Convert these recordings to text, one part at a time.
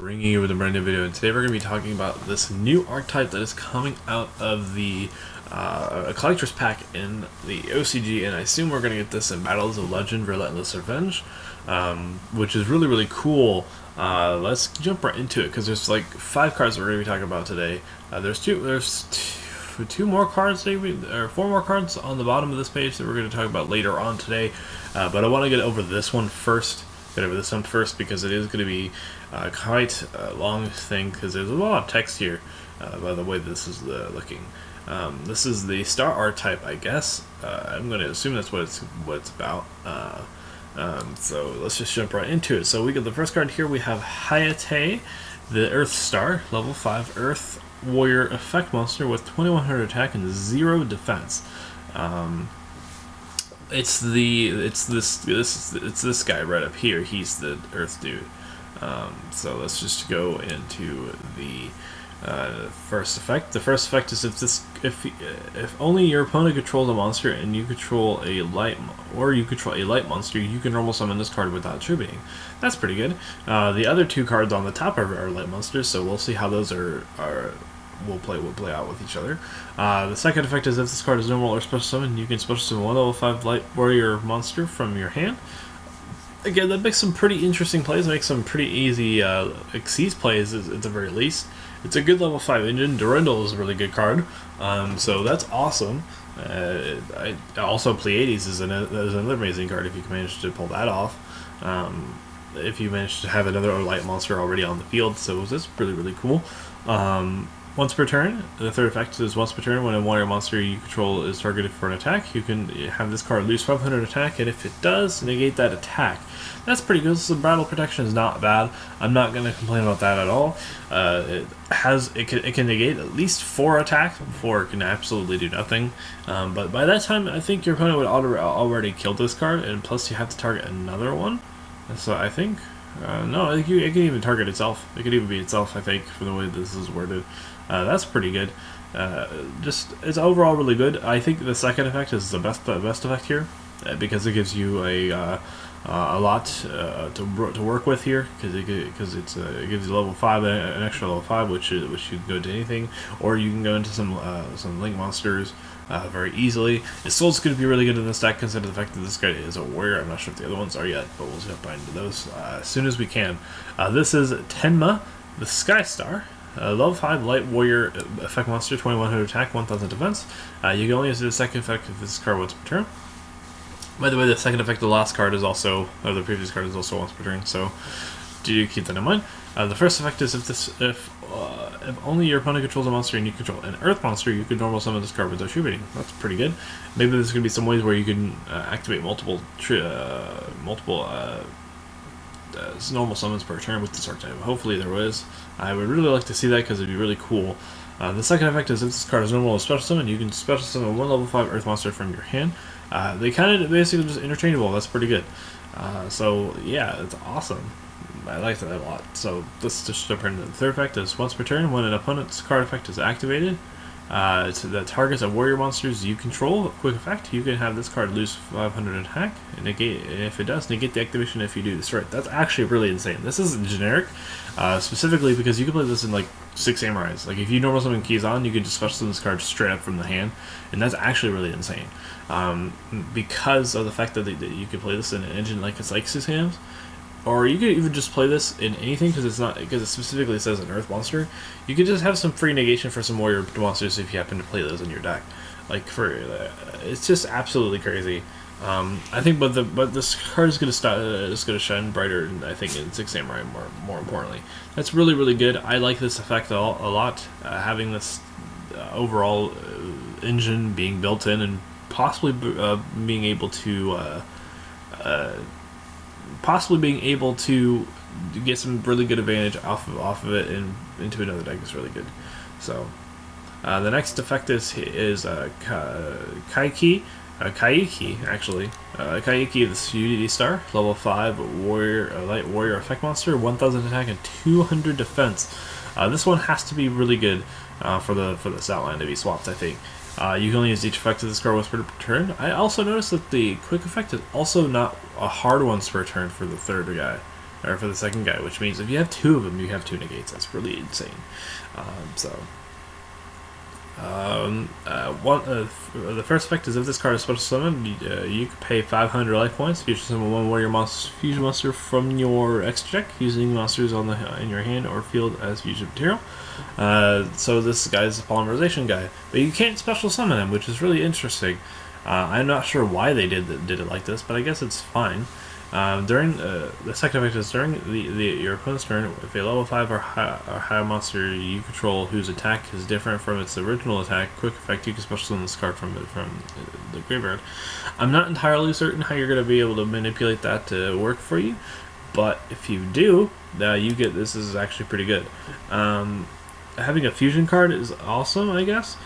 bringing you with a brand new video, and today we're going to be talking about this new archetype that is coming out of the a collector's pack in the OCG, and I assume we're going to get this in Battles of Legend Relentless Revenge, which is really cool. Let's jump right into it because there's like 5 cards that we're going to be talking about today. There's two more cards, maybe, or 4 more cards on the bottom of this page that we're going to talk about later on today, but I want to get over this one first. Because it is going to be quite a long thing, because there's a lot of text here by the way this is looking. This is the Star Archetype, I guess. I'm going to assume that's what it's about. So let's just jump right into it. So we got the first card here. We have Hayate, the Earth Star, level 5 Earth Warrior effect monster with 2100 attack and 0 defense. It's this guy right up here. He's the Earth dude. So let's just go into the first effect. The first effect is if only your opponent controls a monster and you control a light monster, you can normal summon this card without attributing. That's pretty good. The other 2 cards on the top are light monsters, so we'll see how those will play out with each other. The second effect is if this card is normal or special summon, you can special summon one level 5 light warrior monster from your hand. Again, that makes some pretty interesting plays, makes some pretty easy Xyz plays at the very least. It's a good level 5 engine. Durandal is a really good card, so that's awesome. Also, Pleiades is another amazing card if you can manage to pull that off. If you manage to have another light monster already on the field, so that's really cool. Once per turn, the third effect is once per turn, when a warrior monster you control is targeted for an attack, you can have this card lose 500 attack, and if it does, negate that attack. That's pretty good. So battle protection is not bad. I'm not going to complain about that at all. It can negate at least 4 attacks before it can absolutely do nothing. But by that time, I think your opponent would already kill this card, and plus you have to target another one. So I think no, I think it can even target itself. It could even be itself, I think, from the way this is worded. That's pretty good. It's overall really good. I think the second effect is the best effect here, because it gives you a lot to work with here, because it gives you level 5 an extra level 5, which you can go to anything, or you can go into some link monsters very easily. His soul's going to be really good in this deck, considering the fact that this guy is a warrior. I'm not sure if the other ones are yet, but we'll jump into those as soon as we can. This is Tenma the Sky Star. Level 5 light warrior effect monster, 2100 attack, 1000 defense. You can only use the second effect if this card once per turn. By the way, the second effect of the last card is also, or the previous card is also once per turn, so do keep that in mind. The first effect is if only your opponent controls a monster and you control an earth monster, you can normal summon this card without attributing. That's pretty good. Maybe there's going to be some ways where you can activate multiple normal summons per turn with this archetype. Hopefully there is. I would really like to see that, because it'd be really cool. The second effect is if this card is normal or special summon, you can special summon one level 5 earth monster from your hand. They kind of basically just interchangeable. That's pretty good. So yeah, it's awesome. I like that a lot. So let's just jump into the third effect. Is once per turn, when an opponent's card effect is activated, that targets of warrior monsters you control. Quick effect: you can have this card lose 500 attack, and negate. And if it does, negate the activation if you do this right. That's actually really insane. This isn't generic, specifically because you can play this in like 6 samurais. Like if you normal summon keys on, you can just special summon this card straight up from the hand, and that's actually really insane. Because of the fact that you can play this in an engine like it's like 6 hands. Or you could even just play this in anything, because it specifically says an earth monster. You could just have some free negation for some warrior monsters if you happen to play those in your deck. It's just absolutely crazy. I think, but this card is going to shine brighter, I think, in 6 Samurai more importantly. That's really good. I like this effect a lot. Having this overall engine being built in, and possibly being able to get some really good advantage off of it and into another deck is really good. So the next effect is Kaiki actually. Kaiki, the Unity Star, level 5 light warrior effect monster, 1000 attack and 200 defense. This one has to be really good for this outline to be swapped, I think. You can only use each effect of this card once per turn. I also noticed that the quick effect is also not a hard once per turn for the third guy. or for the second guy, which means if you have 2 of them, you have 2 negates. That's really insane. The first effect is if this card is special summoned, you can pay 500 life points. Fusion summon 1 warrior fusion monster from your extra deck using monsters in your hand or field as fusion material. So this guy is a polymerization guy, but you can't special summon him, which is really interesting. I'm not sure why they did it like this, but I guess it's fine. During the second effect is during your opponent's turn, if a level 5 or higher monster you control whose attack is different from its original attack, quick effect, you can special summon this card from the graveyard. I'm not entirely certain how you're going to be able to manipulate that to work for you, but if you do, you get this is actually pretty good. Having a fusion card is awesome, I guess.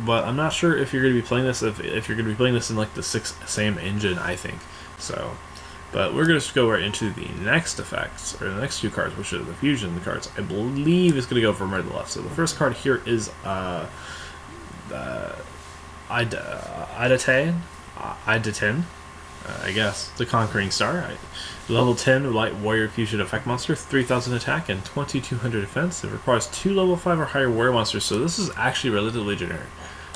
But I'm not sure if you're going to be playing this if you're going to be playing this in like the same engine, I think. So, but we're going to go right into the next effects, or the next 2 cards, which are the fusion cards. I believe it's going to go from right to left. So the first card here is Hayate, I guess, the Conquering Star. Level 10 Light Warrior Fusion Effect Monster, 3,000 attack and 2,200 defense. It requires 2 level 5 or higher warrior monsters, so this is actually relatively generic.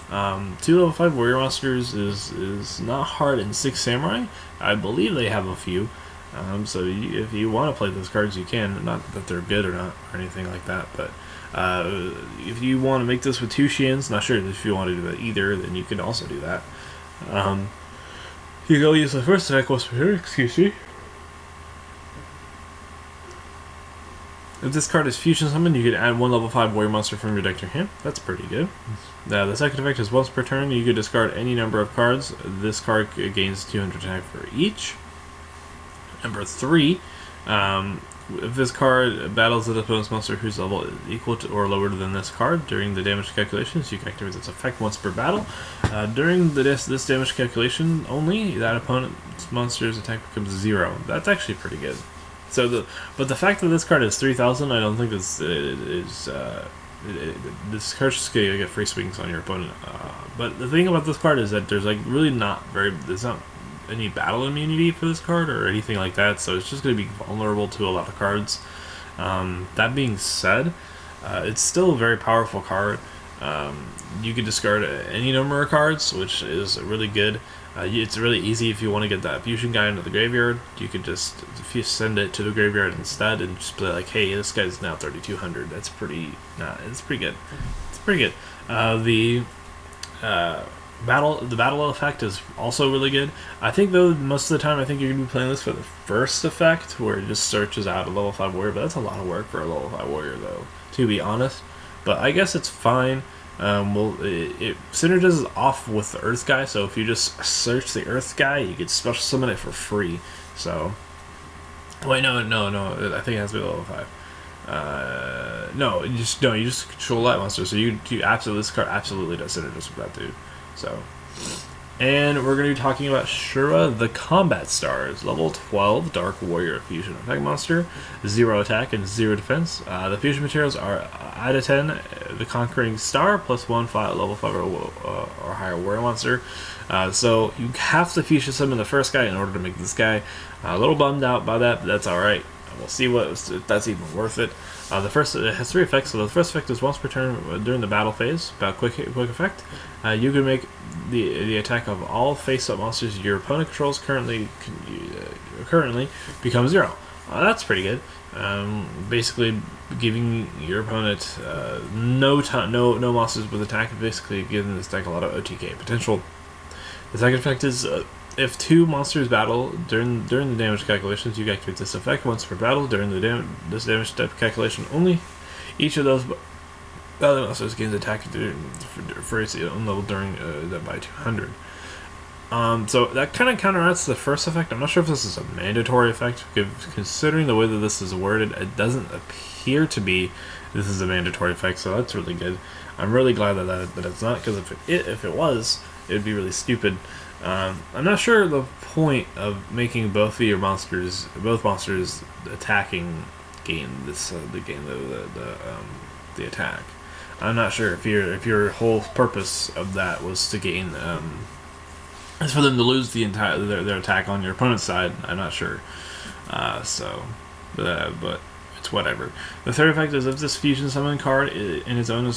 2 level 5 warrior monsters is not hard in 6 Samurai. I believe they have a few. So if you want to play those cards, you can. Not that they're good or not or anything like that, but if you want to make this with 2 Shiens, not sure if you want to do that either, then you can also do that. You go use the first attack once per turn, excuse me. If this card is fusion summoned, you can add 1 level 5 warrior monster from your deck to your hand. That's pretty good. The second effect is once per turn, you can discard any number of cards. This card gains 200 attack for each. Number 3, if this card battles an opponent's monster whose level is equal to or lower than this card during the damage calculations, you can activate this effect once per battle. During this damage calculation only, that opponent's monster's attack becomes 0. That's actually pretty good. So but the fact that this card is 3,000, I don't think this card's just gonna get free swings on your opponent. But the thing about this card is that there's like really there's not any battle immunity for this card or anything like that, so it's just gonna be vulnerable to a lot of cards. That being said, it's still a very powerful card. You can discard any number of cards, which is really good. It's really easy if you want to get that fusion guy into the graveyard. You could just send it to the graveyard instead and just play like, hey, this guy's now 3,200. That's pretty. It's pretty good. It's pretty good. The battle effect is also really good. I think though most of the time I think you're gonna be playing this for the first effect, where it just searches out a level 5 warrior. But that's a lot of work for a level 5 warrior, though, to be honest. But I guess it's fine. It synergizes off with the Earth guy, so if you just search the Earth guy, you can special summon it for free. So, wait, no, I think it has to be level 5. No, you just control light monster, so you absolutely, this card absolutely does synergize with that dude. So, and we're going to be talking about Shura the Combat Stars, level 12 Dark Warrior Fusion Effect Monster, 0 attack and 0 defense. The fusion materials are Hayate, the Conquering Star, plus 1 level 5 or higher warrior monster. So you have to fusion summon the first guy in order to make this guy. A little bummed out by that, but that's alright. We'll see if that's even worth it. It has 3 effects. So the first effect is once per turn during the battle phase, about quick effect. You can make the attack of all face-up monsters your opponent controls currently become 0. That's pretty good. Basically, giving your opponent no monsters with attack, basically giving this deck a lot of OTK potential. The second effect is if 2 monsters battle during the damage calculations, you activate this effect once per battle during this damage step calculation only. Each of those other monsters gains attack for its own level during that by 200. So that kind of counteracts the first effect. I'm not sure if this is a mandatory effect, considering the way that this is worded. It doesn't appear to be this is a mandatory effect, so that's really good. I'm really glad that it's not, because if it was, it would be really stupid. I'm not sure the point of making both monsters attacking gain the attack. I'm not sure if your whole purpose of that was to gain is for them to lose their attack on your opponent's side. I'm not sure. But it's whatever. The third effect is if this fusion summon card in its own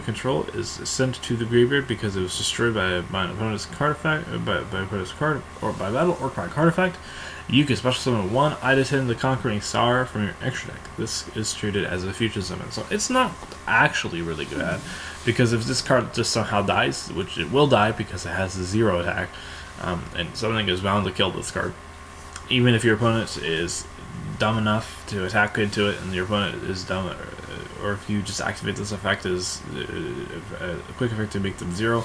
control is sent to the graveyard because it was destroyed by my opponent's card effect, by opponent's card, or by battle, or by card effect, you can special summon one Hayate the Conquering Star from your extra deck. This is treated as a fusion summon, so it's not actually really good, because if this card just somehow dies, which it will die because it has a 0 attack, and something is bound to kill this card, even if your opponent is dumb enough to attack into it and your opponent is dumb, or if you just activate this effect as a quick effect to make them 0,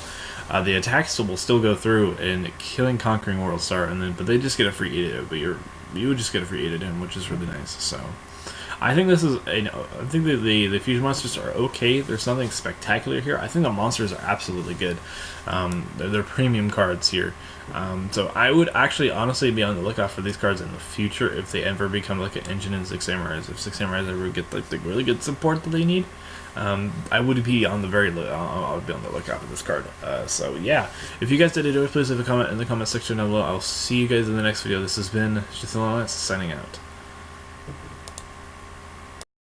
the attacks will still go through and killing Conquering World Star, and then but they just get a free 8, but you would just get a free 8 in, which is really nice. So I think this is I think that the fusion monsters are okay. There's nothing spectacular here. I think the monsters are absolutely good. They're premium cards here. So I would actually honestly be on the lookout for these cards in the future if they ever become like an engine in Six Samurais. If Six Samurais ever get like the really good support that they need, I would be on the I would be on the lookout for this card. So yeah, if you guys did enjoy, please leave a comment in the comment section down below. I'll see you guys in the next video. This has been Lance signing out.